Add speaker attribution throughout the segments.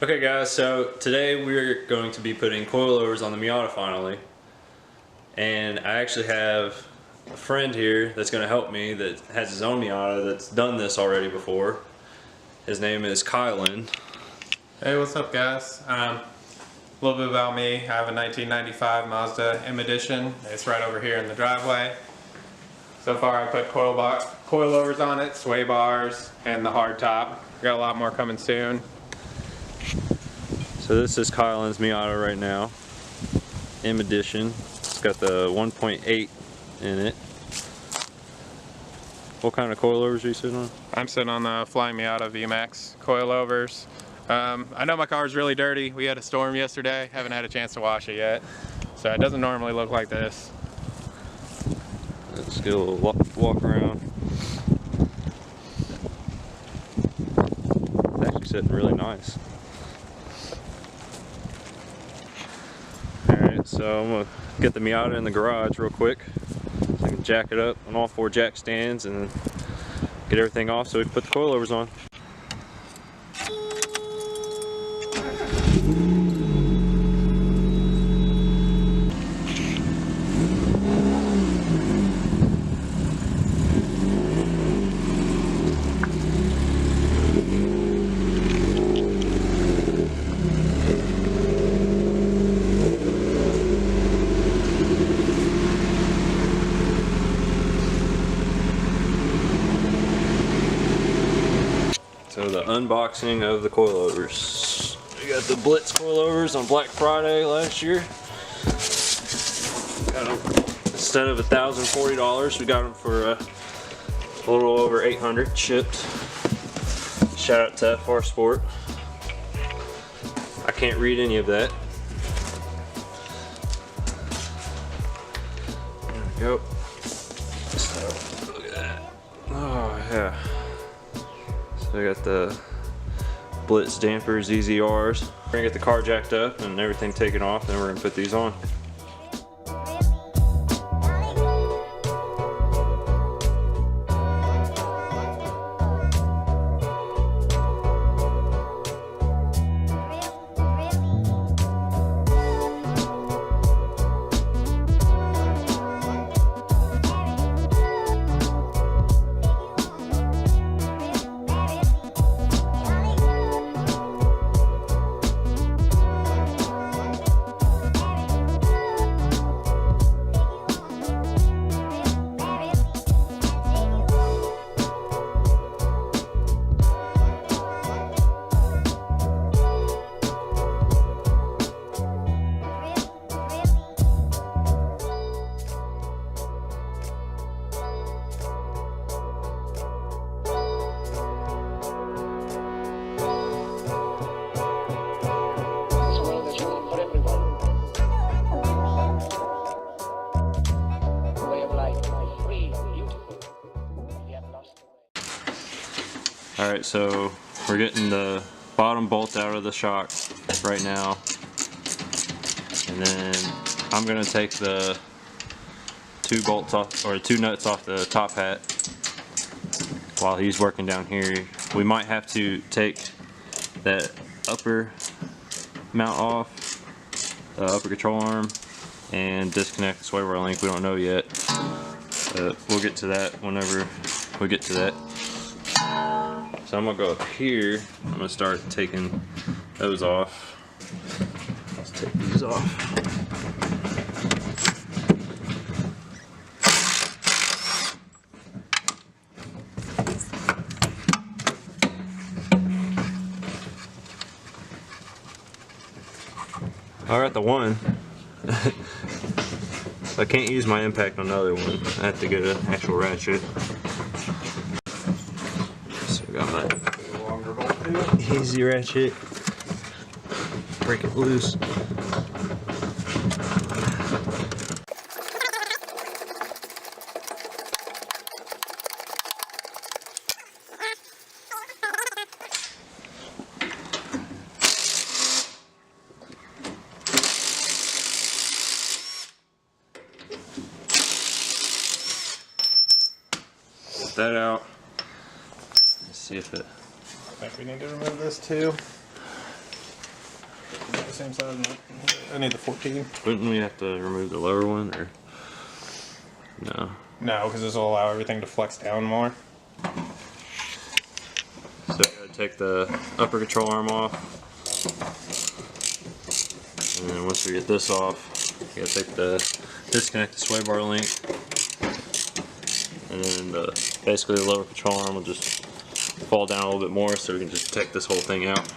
Speaker 1: Okay guys, so today we're going to be putting coilovers on the Miata Finally, and I actually have a friend here that's going to help me that has his own Miata that's done this already before. His name is Kylen.
Speaker 2: Hey, what's up guys? A little bit about me. I have a 1995 Mazda M Edition. It's right over here in the driveway. So far I put coilovers on it, sway bars, and the hard top. Got a lot more coming soon.
Speaker 1: So this is Kylen's Miata right now, M Edition. It's got the 1.8 in it. What kind of coilovers are you sitting on?
Speaker 2: I'm sitting on the Flying Miata VMAX coilovers. I know my car's really dirty. We had a storm yesterday. Haven't had a chance to wash it yet. So it doesn't normally look like this.
Speaker 1: Let's get a little walk around. It's actually sitting really nice. Alright, so I'm going to get the Miata in the garage real quick so I can jack it up on all 4 jack stands and get everything off so we can put the coilovers on. So the unboxing of the coilovers. We got the Blitz Coilovers on Black Friday last year. Got them, instead of $1,040, we got them for a little over $800 shipped. Shout out to FR Sport. I can't read any of that. There we go. So, look at that. Oh yeah. So I got the Blitz dampers, EZRs. We're gonna get the car jacked up and everything taken off, then we're gonna put these on. Alright, so we're getting the bottom bolt out of the shock right now, and then I'm going to take the 2 bolts off, or 2 nuts off the top hat while he's working down here. We might have to take that upper mount off, the upper control arm, and disconnect the sway bar link. We don't know yet, but we'll get to that whenever we get to that. So I'm going to go up here, I'm going to start taking those off. Let's take these off. I got the one. I can't use my impact on the other one. I have to get an actual ratchet. Got my easy ratchet, break it loose. Get that out. Let's see if it...
Speaker 2: I think we need to remove this too. same size. I need the 14.
Speaker 1: Wouldn't we have to remove the lower one, or no?
Speaker 2: No, because this will allow everything to flex down more.
Speaker 1: So I gotta take the upper control arm off, and then once we get this off, you gotta take disconnect the sway bar link, and then basically the lower control arm will just fall down a little bit more, so we can just take this whole thing out.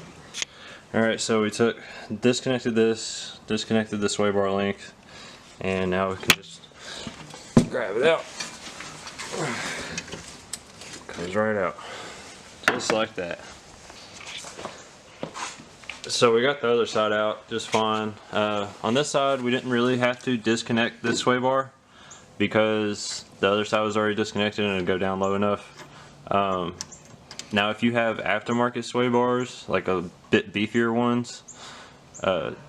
Speaker 1: All right, so we disconnected the sway bar link, and now we can just grab it out. Comes right out, just like that. So we got the other side out just fine. On this side, we didn't really have to disconnect this sway bar because the other side was already disconnected and it'd go down low enough. Now if you have aftermarket sway bars, like a bit beefier ones,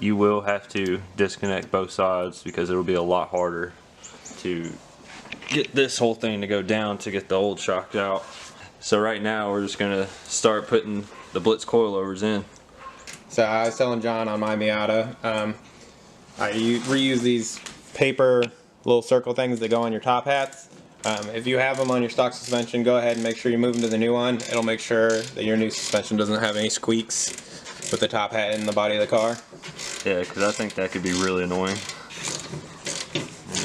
Speaker 1: you will have to disconnect both sides because it'll be a lot harder to get this whole thing to go down to get the old shock out. So right now we're just gonna start putting the Blitz coilovers in.
Speaker 2: So I was telling John on my Miata, I reuse these paper little circle things that go on your top hats. If you have them on your stock suspension, go ahead and make sure you move them to the new one. It'll make sure that your new suspension doesn't have any squeaks with the top hat in the body of the car.
Speaker 1: Yeah, because I think that could be really annoying.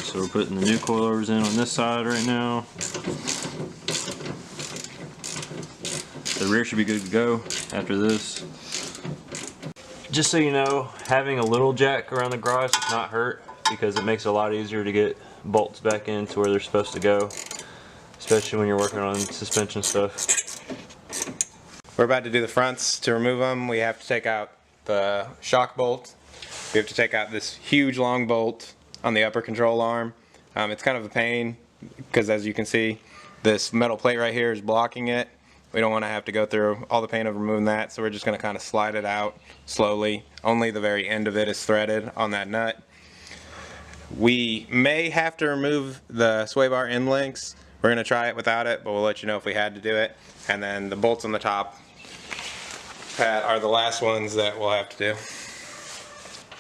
Speaker 1: So we're putting the new coilovers in on this side right now. The rear should be good to go after this. Just so you know, having a little jack around the garage does not hurt because it makes it a lot easier to get bolts back into where they're supposed to go, especially when you're working on suspension stuff.
Speaker 2: We're about to do the fronts. To remove them, we have to take out the shock bolt. We have to take out this huge long bolt on the upper control arm. It's kind of a pain because, as you can see, this metal plate right here is blocking it. We don't want to have to go through all the pain of removing that, so we're just going to kind of slide it out slowly. Only the very end of it is threaded on that nut. We may have to remove the sway bar end links. We're going to try it without it, but we'll let you know if we had to do it. And then the bolts on the top pad are the last ones that we'll have to do.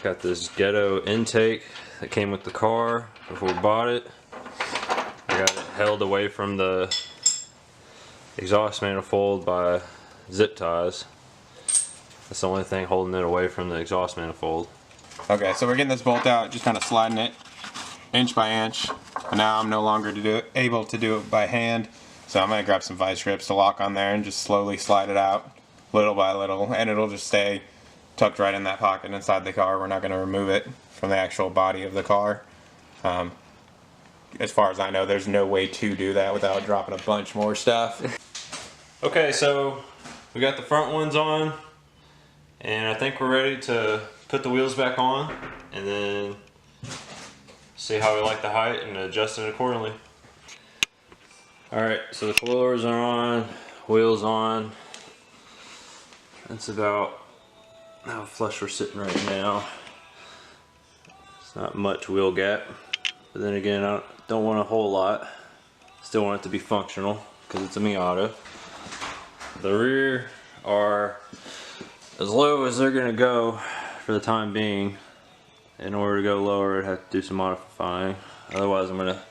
Speaker 1: Got this ghetto intake that came with the car before we bought it. I got it held away from the exhaust manifold by zip ties. That's the only thing holding it away from the exhaust manifold.
Speaker 2: Okay, so we're getting this bolt out, just kind of sliding it inch by inch. And now I'm no longer able to do it by hand, so I'm going to grab some vice grips to lock on there and just slowly slide it out little by little, and it'll just stay tucked right in that pocket inside the car. We're not going to remove it from the actual body of the car. As far as I know, there's no way to do that without dropping a bunch more stuff.
Speaker 1: Okay, so we got the front ones on, and I think we're ready to put the wheels back on and then see how we like the height and adjust it accordingly. Alright, so the coilovers are on, wheels on. That's about how flush we're sitting right now. It's not much wheel gap, but then again, I don't want a whole lot. Still want it to be functional because it's a Miata. The rear are as low as they're going to go for the time being. In order to go lower, I'd have to do some modifying. Otherwise, I'm going to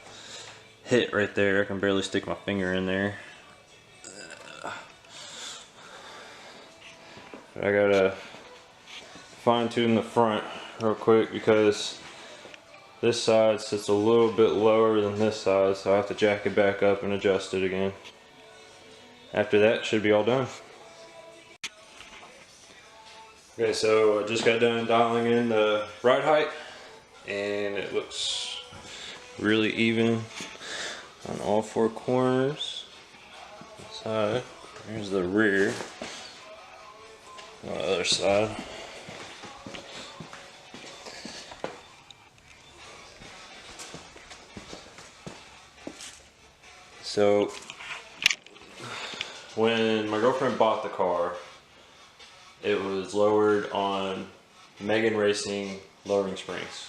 Speaker 1: hit right there. I can barely stick my finger in there. I gotta fine tune the front real quick because this side sits a little bit lower than this side, so I have to jack it back up and adjust it again. After that, it should be all done. Okay, so I just got done dialing in the ride height, and it looks really even on all four corners. Side. Here's the rear. On the other side. So when my girlfriend bought the car, it was lowered on Megan Racing lowering springs,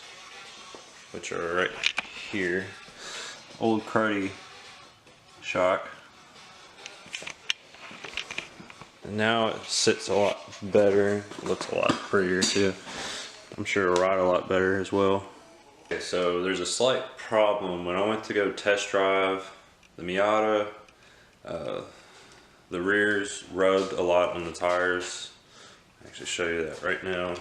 Speaker 1: which are right here. Old cruddy shock. And now it sits a lot better, looks a lot prettier too. I'm sure it'll ride a lot better as well. Okay, so there's a slight problem. When I went to go test drive the Miata, the rears rubbed a lot on the tires. I'll actually show you that right now.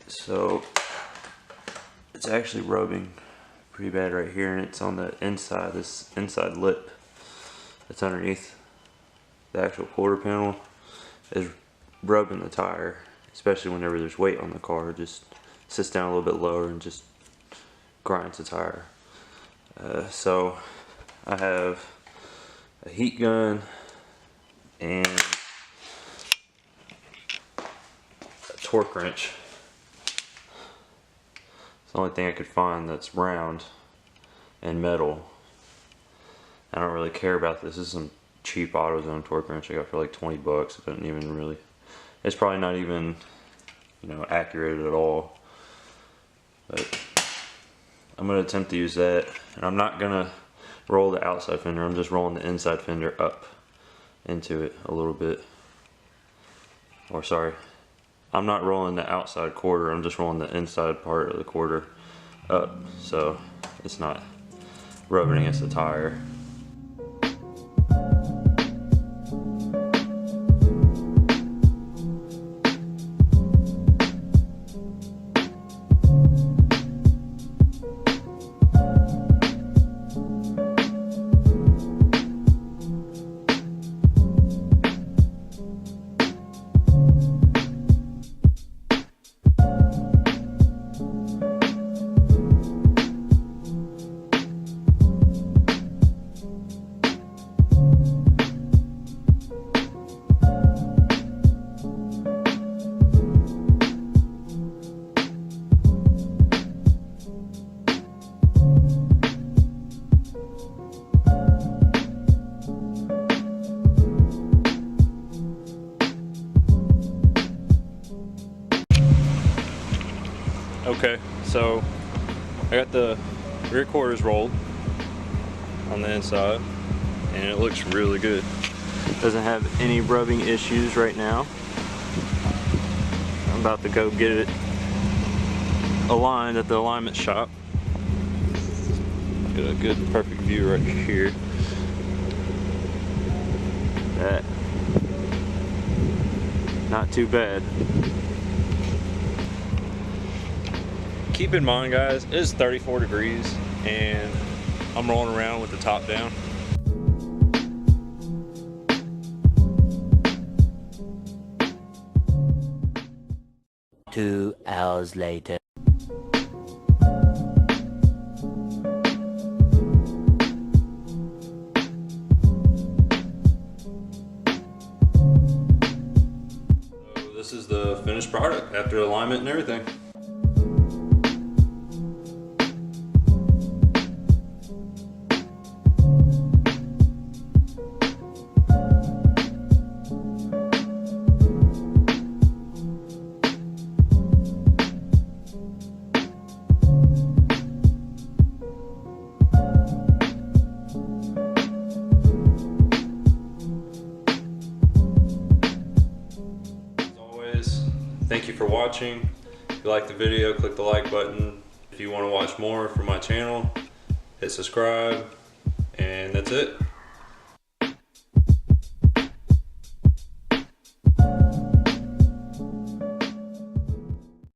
Speaker 1: So it's actually rubbing pretty bad right here, and it's on the inside, this inside lip that's underneath the actual quarter panel is rubbing the tire, especially whenever there's weight on the car. It just sits down a little bit lower and just grinds the tire. So I have a heat gun and a torque wrench. It's the only thing I could find that's round and metal. I don't really care about this. This is some cheap AutoZone torque wrench I got for like 20 bucks. It doesn't even really, it's probably not even, you know, accurate at all. But I'm gonna attempt to use that, and I'm not gonna roll the outside fender. I'm just rolling the inside fender up into it a little bit. Or sorry, I'm not rolling the outside quarter. I'm just rolling the inside part of the quarter up, so it's not rubbing against the tire. Okay, so I got the rear quarters rolled on the inside, and it looks really good. Doesn't have any rubbing issues right now. I'm about to go get it aligned at the alignment shop. Get a good perfect view right here. That, not too bad. Keep in mind, guys, it is 34 degrees and I'm rolling around with the top down.
Speaker 3: Two hours later.
Speaker 1: So this is the finished product after alignment and everything. Thank you for watching. If you liked the video, click the like button. If you want to watch more from my channel, hit subscribe, and that's it.